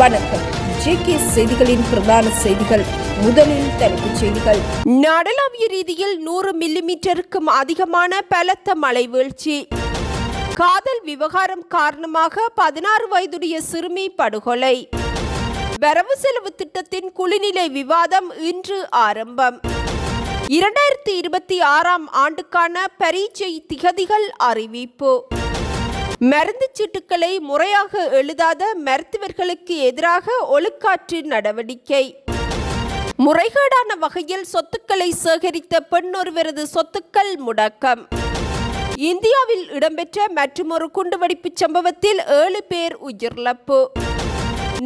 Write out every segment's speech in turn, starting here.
வணக்கம். ஜேகே செய்திகளின் பிரதான செய்திகள். முதலில் தலைப்புச் செய்திகள். நாடளாவிய ரீதியில் 100 மில்லிமீட்டருக்கும் அதிகமான பலத்த மழை வீழ்ச்சி. காதல் விவகாரம் காரணமாக 16 வயதுடைய சிறுமி படுகொலை. வரவு செலவு திட்டத்தின் குளிநிலை விவாதம் இன்று ஆரம்பம். 2026 ஆண்டுக்கான பரீட்சை திகதிகள் அறிவிப்பு. மருந்து சீட்டுக்களை முறையாக எழுதாத மருத்துவர்களுக்கு எதிராக ஒழுக்காற்று நடவடிக்கை. முறைகேடான வகையில் சொத்துக்களை சேகரித்த பெண்ணொருவரது சொத்துக்கள் முடக்கம். இந்தியாவில் இடம்பெற்ற மற்றுமொரு குண்டுவெடிப்பு சம்பவத்தில் 7 பேர் உயிரிழப்பு.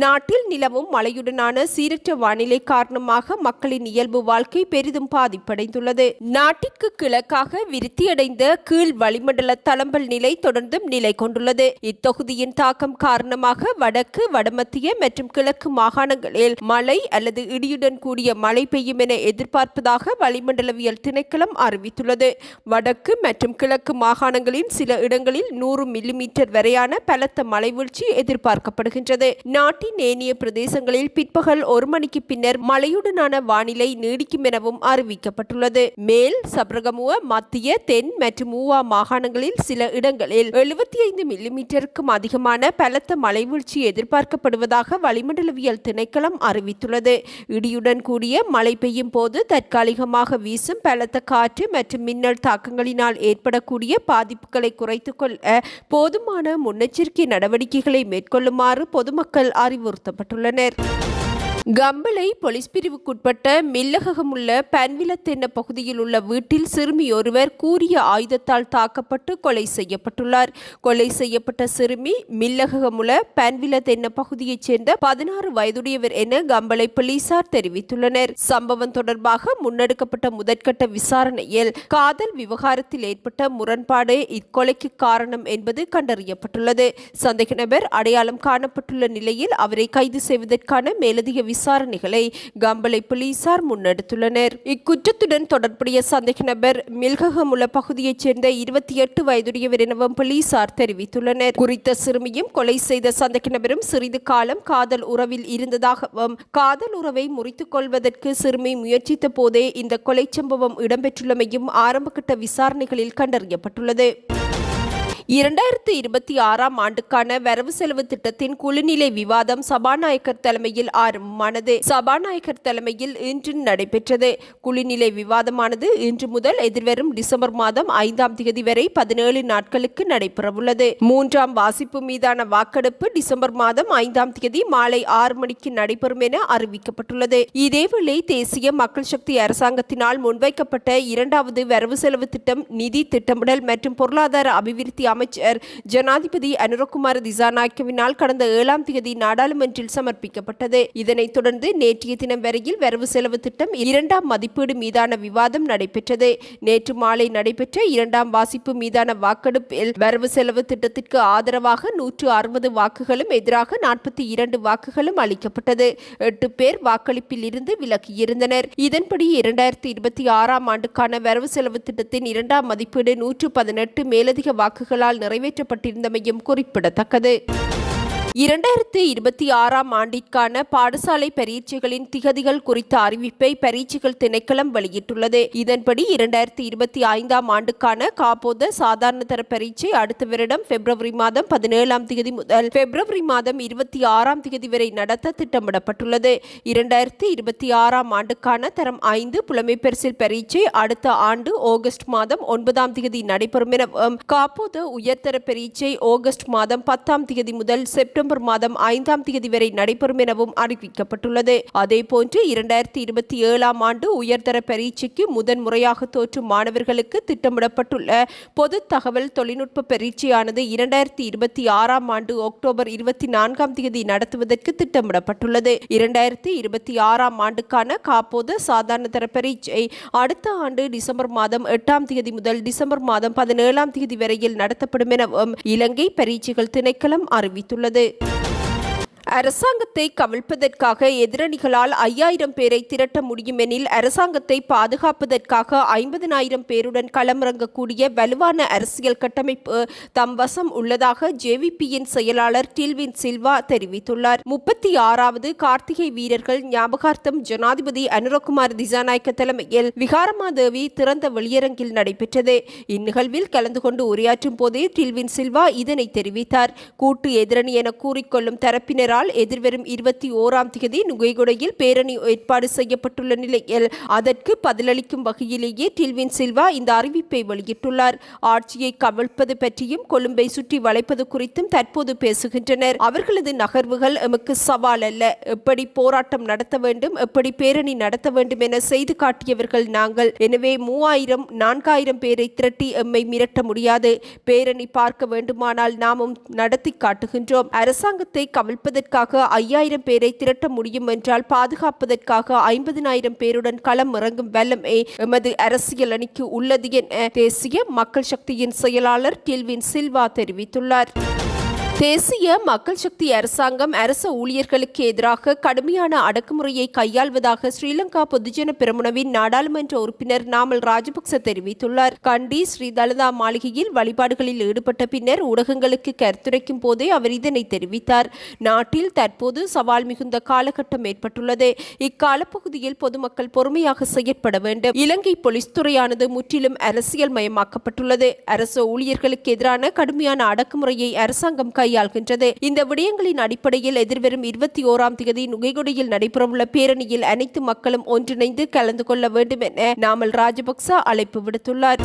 நாட்டில் நிலவும் மழையுடனான சீரற்ற வானிலை காரணமாக மக்களின் இயல்பு வாழ்க்கை பெரிதும் பாதிப்படைந்துள்ளது. நாட்டிற்கு கிழக்காக விருத்தியடைந்த கீழ் வளிமண்டல தளம்பல் நிலை தொடர்ந்தும் நிலை கொண்டுள்ளது. இத்தொகுதியின் தாக்கம் காரணமாக வடக்கு, வடமத்திய மற்றும் கிழக்கு மாகாணங்களில் மழை அல்லது இடியுடன் கூடிய மழை பெய்யும் என எதிர்பார்ப்பதாக வளிமண்டலவியல் திணைக்களம் அறிவித்துள்ளது. வடக்கு மற்றும் கிழக்கு மாகாணங்களின் சில இடங்களில் 100 மில்லிமீட்டர் வரையான பலத்த மழை வீழ்ச்சி எதிர்பார்க்கப்படுகின்றது. நாட்டின் ஏனைய பிரதேசங்களில் பிற்பகல் 1 மணிக்கு பின்னர் மழையுடனான வானிலை நீடிக்கும் எனவும் அறிவிக்கப்பட்டுள்ளது. மேல் சப்ரகமுவ, மத்திய, தென் மற்றும் ஊவா மாகாணங்களில் சில இடங்களில் 75 மில்லிமீட்டருக்கும் அதிகமான பலத்த மழை வீழ்ச்சி எதிர்பார்க்கப்படுவதாக வளிமண்டலவியல் திணைக்களம் அறிவித்துள்ளது. இடியுடன் கூடிய மழை பெய்யும் போது தற்காலிகமாக வீசும் பலத்த காற்று மற்றும் மின்னல் தாக்கங்களினால் ஏற்படக்கூடிய பாதிப்புகளை குறைத்துக் கொள்ள போதுமான முன்னெச்சரிக்கை நடவடிக்கைகளை மேற்கொள்ளுமாறு பொதுமக்கள் அறிவுறுத்தப்பட்டுள்ளனர். கம்பளை போலீஸ் பிரிவுக்குட்பட்ட மில்லகமுள்ள பன்விலத் என்ற பகுதியில் உள்ள வீட்டில் சிறுமி ஒருவர் கூரிய ஆயுதத்தால் தாக்கப்பட்டு கொலை செய்யப்பட்டுள்ளார். கொலை செய்யப்பட்ட சிறுமி மில்லகமுள்ள பன்விலத் என்ற பகுதியைச் சேர்ந்த 16 வயதுடையவர் என கம்பளை போலீசார் தெரிவித்துள்ளனர். சம்பவம் தொடர்பாக முன்னெடுக்கப்பட்ட முதற்கட்ட விசாரணையில் காதல் விவகாரத்தில் ஏற்பட்ட முரண்பாடு இக்கொலைக்கு காரணம் என்பது கண்டறியப்பட்டுள்ளது. சந்தேக நபர் அடையாளம் காணப்பட்டுள்ள நிலையில் அவரை கைது செய்வதற்கான மேலதிக விசாரணைகளை கம்பளை போலீசார் முன்னெடுத்துள்ளனர். இக்குற்றத்துடன் தொடர்புடைய சந்தேக நபர் மில்கமுள்ள பகுதியைச் சேர்ந்த 28 வயதுடையவர் எனவும் போலீசார் தெரிவித்துள்ளனர். குறித்த சிறுமியும் கொலை செய்த சந்தேக நபரும் சிறிது காலம் காதல் உறவில் இருந்ததாகவும் காதல் உறவை முறித்துக் கொள்வதற்கு சிறுமி முயற்சித்த போதே இந்த கொலை சம்பவம் இடம்பெற்றுள்ளமையும் ஆரம்பகட்ட விசாரணைகளில் கண்டறியப்பட்டுள்ளது. 2026 ஆண்டுக்கான வரவு செலவு திட்டத்தின் குழுநிலை விவாதம் சபாநாயகர் தலைமையில் ஆரம்பமானது. சபாநாயகர் தலைமையில் இன்று நடைபெற்றது. குழுநிலை விவாதமானது இன்று முதல் எதிர்வரும் டிசம்பர் மாதம் 5ஆம் தேதி வரை 17 நாட்களுக்கு நடைபெறவுள்ளது. 3ஆம் வாசிப்பு மீதான வாக்கெடுப்பு டிசம்பர் மாதம் 5ஆம் தேதி மாலை 6 மணிக்கு நடைபெறும் என அறிவிக்கப்பட்டுள்ளது. இதேவேளை தேசிய மக்கள் சக்தி அரசாங்கத்தினால் முன்வைக்கப்பட்ட 2வது வரவு செலவு திட்டம் நிதி திட்டமிடல் மற்றும் பொருளாதார அபிவிருத்தி அமைச்சர் ஜனாதிபதி அனுரகுமார திசாநாயக்கவினால் கடந்த 7ஆம் தேதி நாடாளுமன்றில் சமர்ப்பிக்கப்பட்டது. இதனைத் தொடர்ந்து நேற்றைய தினம் வரையில் வரவு செலவு திட்டம் 2ஆம் மதிப்பீடு மீதான விவாதம் நடைபெற்றது. நேற்று மாலை நடைபெற்ற 2ஆம் வாசிப்பு மீதான வாக்கெடுப்பில் வரவு செலவு திட்டத்திற்கு ஆதரவாக 160 வாக்குகளும் எதிராக 42 வாக்குகளும் அளிக்கப்பட்டது. 8 பேர் வாக்களிப்பில் இருந்து விலகியிருந்தனர். இதன்படி 2026 ஆண்டுக்கான வரவு செலவு திட்டத்தின் 2ஆம் மதிப்பீடு 118 மேலதிக வாக்குகளால் நிறைவேற்றப்பட்டிருந்தமையும் குறிப்பிடத்தக்கது. 2026 ஆண்டிற்கான பாடசாலை பரீட்சைகளின் திகதிகள் குறித்த அறிவிப்பை பரீட்சைகள் திணைக்களம் வெளியிட்டுள்ளது. இதன்படி 2025 ஆண்டுக்கான காப்போத சாதாரண தர பரீட்சை அடுத்த வருடம் பிப்ரவரி மாதம் 17ஆம் தேதி முதல் பிப்ரவரி மாதம் 26ஆம் தேதி வரை நடத்த திட்டமிடப்பட்டுள்ளது. 2026 ஆண்டுக்கான தரம் 5 புலமை பரிசில் பரீட்சை அடுத்த ஆண்டு ஆகஸ்ட் மாதம் 9ஆம் தேதி நடைபெறும் எனவும் காப்போத உயர்தர பரீட்சை ஆகஸ்ட் மாதம் 10ஆம் தேதி முதல் செப்டம்பர் மாதம் 5ஆம் தேதி வரை நடைபெறும் எனவும் அறிவிக்கப்பட்டுள்ளது. அதேபோன்று 2027 ஆண்டு உயர்தர பரீட்சைக்கு முதன்முறையாக தோற்றும் மாணவர்களுக்கு திட்டமிடப்பட்டுள்ள பொது தகவல் தொழில்நுட்ப பரீட்சையானது 2026 ஆண்டு அக்டோபர் 24ஆம் தேதி நடத்துவதற்கு திட்டமிடப்பட்டுள்ளது. 2026 ஆண்டுக்கான காப்போத சாதாரண தர பரீட்சை அடுத்த ஆண்டு டிசம்பர் மாதம் 8ஆம் தேதி முதல் டிசம்பர் மாதம் 17ஆம் தேதி வரையில் நடத்தப்படும் எனவும் இலங்கை பரீட்சைகள் திணைக்களம் அறிவித்துள்ளது. அரசாங்கத்தை கவிழ்ப்பதற்காக எதிரணிகளால் 5000 பேரை திரட்ட முடியுமெனில் அரசாங்கத்தை பாதுகாப்பதற்காக 50,000 பேருடன் களமிறங்கக்கூடிய வலுவான அரசியல் கட்டமைப்பு தம் வசம் உள்ளதாக ஜேவிபியின் செயலாளர் டில்வின் சில்வா தெரிவித்துள்ளார். 36வது கார்த்திகை வீரர்கள் ஞாபகார்த்தம் ஜனாதிபதி அனுரகுமார் திசாநாயக்க தலைமையில் விகாரமாதேவி திறந்த வெளியரங்கில் நடைபெற்றது. இந்நிகழ்வில் கலந்து கொண்டு உரையாற்றும் போதே டில்வின் சில்வா இதனை தெரிவித்தார். கூட்டு எதிரணி என கூறிக்கொள்ளும் தரப்பினரால் எதிர்வரும் 21ஆம் தேதி நுகைகொடையில் பேரணி ஏற்பாடு செய்யப்பட்டுள்ள நிலையில் அதற்கு பதிலளிக்கும் வகையிலேயே டில்வின் சில்வா இந்த அறிவிப்பை வெளியிட்டுள்ளார். ஆட்சியை கவிழ்ப்பது பற்றியும் கொழும்பை சுற்றி வளைப்பது குறித்தும் தற்போது பேசுகின்றனர். அவர்களது நகர்வுகள் எமக்கு சவால் அல்ல. எப்படி போராட்டம் நடத்த வேண்டும், எப்படி பேரணி நடத்த வேண்டும் என செய்து காட்டியவர்கள் நாங்கள். எனவே 3000 4000 பேரை திரட்டி எம்மை மிரட்ட முடியாது. பேரணி பார்க்க வேண்டுமானால் நாமும் நடத்தி காட்டுகின்றோம். அரசாங்கத்தை கவிழ்ப்பதற்காக 5000 பேரை திரட்ட முடியும் என்றால் பாதுகாப்பதற்காக 50,000 பேருடன் களம் இறங்கும் வல்லமை எமது அரசியல் அணிக்கு உள்ளது என தேசிய மக்கள் சக்தியின் செயலாளர் டில்வின் சில்வா தெரிவித்துள்ளார். தேசிய மக்கள் சக்தி அரசாங்கம் அரச ஊழியர்களுக்கு எதிராக கடுமையான அடக்குமுறையை கையாள்வதாக ஸ்ரீலங்கா பொதுஜன பெரமுனவின் நாடாளுமன்ற உறுப்பினர் நாமல் ராஜபக்ச தெரிவித்துள்ளார். கண்டி ஸ்ரீ தலதா மாளிகையில் வழிபாடுகளில் ஈடுபட்ட பின்னர் ஊடகங்களுக்கு கருத்துரைக்கும் போதே அவர் இதனை தெரிவித்தார். நாட்டில் தற்போது சவால் மிகுந்த காலகட்டம் ஏற்பட்டுள்ளது. இக்காலப்பகுதியில் பொதுமக்கள் பொறுமையாக செயற்பட வேண்டும். இலங்கை போலீஸ் துறையானது முற்றிலும் அரசியல் மயமாக்கப்பட்டுள்ளது. அரச ஊழியர்களுக்கு எதிரான கடுமையான அடக்குமுறையை அரசாங்கம் கையாள்கின்றது. இந்த விடயங்களின் அடிப்படையில் எதிர்வரும் 21ஆம் தேதி நுகைகொடையில் நடைபெறவுள்ள பேரணியில் அனைத்து மக்களும் ஒன்றிணைந்து கலந்து கொள்ள வேண்டும் என நாமல் ராஜபக்ச அழைப்பு விடுத்துள்ளார்.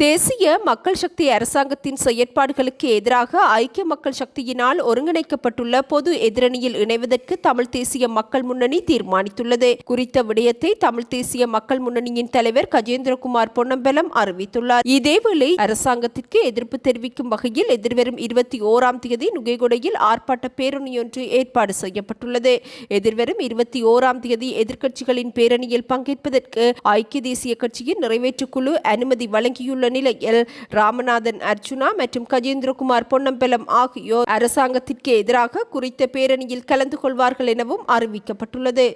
தேசிய மக்கள் சக்தி அரசாங்கத்தின் செயற்பாடுகளுக்கு எதிராக ஐக்கிய மக்கள் சக்தியினால் ஒருங்கிணைக்கப்பட்டுள்ள பொது எதிரணியில் இணைவதற்கு தமிழ் தேசிய மக்கள் முன்னணி தீர்மானித்துள்ளது. குறித்த விடயத்தை தமிழ் தேசிய மக்கள் முன்னணியின் தலைவர் கஜேந்திரகுமார் பொன்னம்பலம் அறிவித்துள்ளார். இதேவேளை அரசாங்கத்திற்கு எதிர்ப்பு தெரிவிக்கும் வகையில் எதிர்வரும் 21ஆம் தேதி நுகைகொடையில் ஆர்ப்பாட்ட பேரணியொன்று ஏற்பாடு செய்யப்பட்டுள்ளது. எதிர்வரும் 21ஆம் தேதி எதிர்க்கட்சிகளின் பேரணியில் பங்கேற்பதற்கு ஐக்கிய தேசிய கட்சியின் நிறைவேற்றுக்குழு அனுமதி வழங்கியுள்ள நிலையில் ராமநாதன் அர்ச்சுனா மற்றும் கஜேந்திரகுமார் பொன்னம்பலம் ஆகியோர் அரசாங்கத்திற்கு எதிராக குறித்த பேரணியில் கலந்து கொள்வார்கள் எனவும் அறிவிக்கப்பட்டுள்ளது.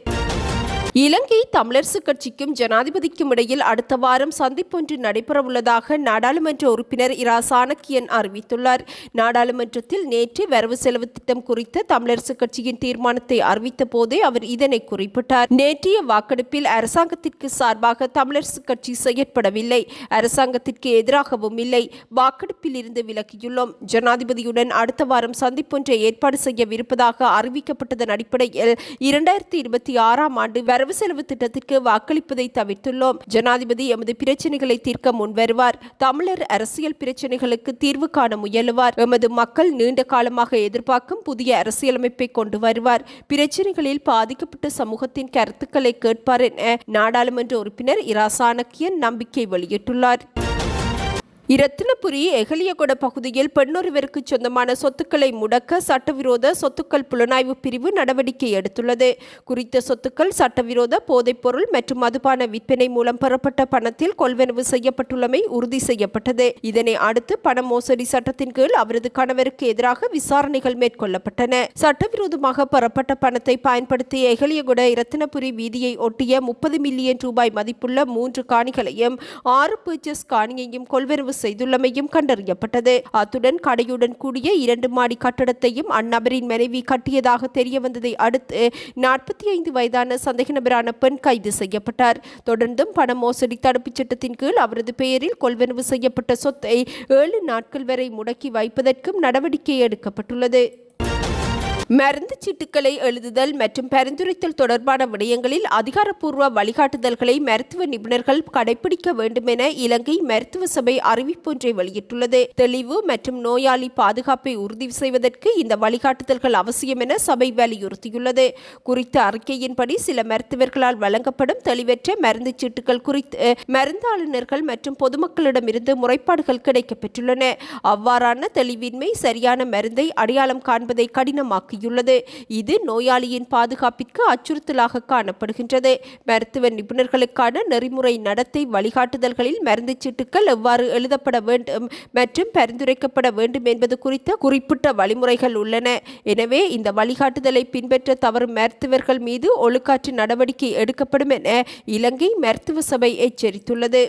இலங்கை தமிழரசு கட்சிக்கும் ஜனாதிபதிக்கும் இடையில் அடுத்த வாரம் சந்திப்பொன்று நடைபெறவுள்ளதாக நாடாளுமன்ற உறுப்பினர் இரா சாணக்கியன் அறிவித்துள்ளார். நாடாளுமன்றத்தில் நேற்று வரவு செலவு திட்டம் குறித்த தமிழரசு கட்சியின் தீர்மானத்தை அறிவித்த போதே அவர் இதனை குறிப்பிட்டார். நேற்றைய வாக்கெடுப்பில் அரசாங்கத்திற்கு சார்பாக தமிழரசு கட்சி செயற்படவில்லை, அரசாங்கத்திற்கு எதிராகவும் இல்லை. வாக்கெடுப்பில் இருந்து விலகியுள்ளோம். ஜனாதிபதியுடன் அடுத்த வாரம் சந்திப்பொன்றை ஏற்பாடு செய்யவிருப்பதாக அறிவிக்கப்பட்டதன் அடிப்படையில் 2026ஆம் ஆண்டு வரவு செலவு திட்டத்திற்கு வாக்களிப்பதை தவிர்த்துள்ளோம். ஜனாதிபதி எமது பிரச்சனைகளை தீர்க்க முன்வருவார். தமிழர் அரசியல் பிரச்சனைகளுக்கு தீர்வு காண முயலுவார். எமது மக்கள் நீண்ட காலமாக எதிர்பார்க்கும் புதிய அரசியலமைப்பை கொண்டு வருவார். பிரச்சனைகளில் பாதிக்கப்பட்ட சமூகத்தின் கருத்துக்களை கேட்பார் என நாடாளுமன்ற உறுப்பினர் இரா சாணக்கியன் நம்பிக்கை வெளியிட்டுள்ளார். இரத்தினபுரி எகலியகொட பகுதியில் பெண்ணொருவருக்கு சொந்தமான சொத்துக்களை முடக்க சட்டவிரோத சொத்துக்கள் புலனாய்வு பிரிவு நடவடிக்கை எடுத்துள்ளது. குறித்த சொத்துக்கள் சட்டவிரோத போதைப்பொருள் மற்றும் மதுபான விற்பனை மூலம் பெறப்பட்ட பணத்தில் கொள்வனவு செய்யப்பட்டுள்ளமை உறுதி செய்யப்பட்டது. இதனை அடுத்து பண மோசடி சட்டத்தின் கீழ் அவரது கணவருக்கு எதிராக விசாரணைகள் மேற்கொள்ளப்பட்டன. சட்டவிரோதமாக பெறப்பட்ட பணத்தை பயன்படுத்தி எகலியகொட இரத்தினபுரி வீதியை ஒட்டிய 30 மில்லியன் ரூபாய் மதிப்புள்ள 3 காணிகளையும் 6 பர்ச்சேஸ் காணியையும் கொள்வனவு செய்துள்ளமையும் கண்டறியப்பட்டது. அத்துடன் கடையுடன் கூடிய 2 மாடி கட்டடத்தையும் அந்நபரின் மனைவி கட்டியதாக தெரிய வந்ததை அடுத்து 45 வயதான சந்தேக நபரான பெண் கைது செய்யப்பட்டார். தொடர்ந்தும் பண மோசடி தடுப்புச் சட்டத்தின் கீழ் அவரது பெயரில் கொள்வனவு செய்யப்பட்ட சொத்தை 7 நாட்கள் வரை முடக்கி வைப்பதற்கும் நடவடிக்கை எடுக்கப்பட்டுள்ளது. மருந்து சீட்டுக்களை எழுதுதல் மற்றும் பரிந்துரைத்தல் தொடர்பான விடயங்களில் அதிகாரப்பூர்வ வழிகாட்டுதல்களை மருத்துவ நிபுணர்கள் கடைபிடிக்க வேண்டும் என இலங்கை மருத்துவ சபை அறிவிப்பொன்றை வெளியிட்டுள்ளது. தெளிவு மற்றும் நோயாளி பாதுகாப்பை உறுதி செய்வதற்கு இந்த வழிகாட்டுதல்கள் அவசியம் என சபை வலியுறுத்தியுள்ளது. குறித்த அறிக்கையின்படி சில மருத்துவர்களால் வழங்கப்படும் தெளிவற்ற மருந்து சீட்டுகள் குறித்து மருந்தாளுநர்கள் மற்றும் பொதுமக்களிடமிருந்து முறைப்பாடுகள் கிடைக்கப்பெற்றுள்ளன. அவ்வாறான தெளிவின்மை சரியான மருந்தை அடையாளம் காண்பதை கடினமாக்கி ஆகியுள்ளது. இது நோயாளியின் பாதுகாப்பிற்கு அச்சுறுத்தலாக காணப்படுகின்றது. மருத்துவ நிபுணர்களுக்கான நெறிமுறை நடத்தை வழிகாட்டுதல்களில் மருந்து சீட்டுகள் எவ்வாறு எழுதப்பட வேண்டும் மற்றும் பரிந்துரைக்கப்பட வேண்டும் என்பது குறித்த குறிப்பிட்ட வழிமுறைகள் உள்ளன. எனவே இந்த வழிகாட்டுதலை பின்பற்ற தவறும் மருத்துவர்கள் மீது ஒழுக்காற்று நடவடிக்கை எடுக்கப்படும் என இலங்கை மருத்துவ சபை எச்சரித்துள்ளது.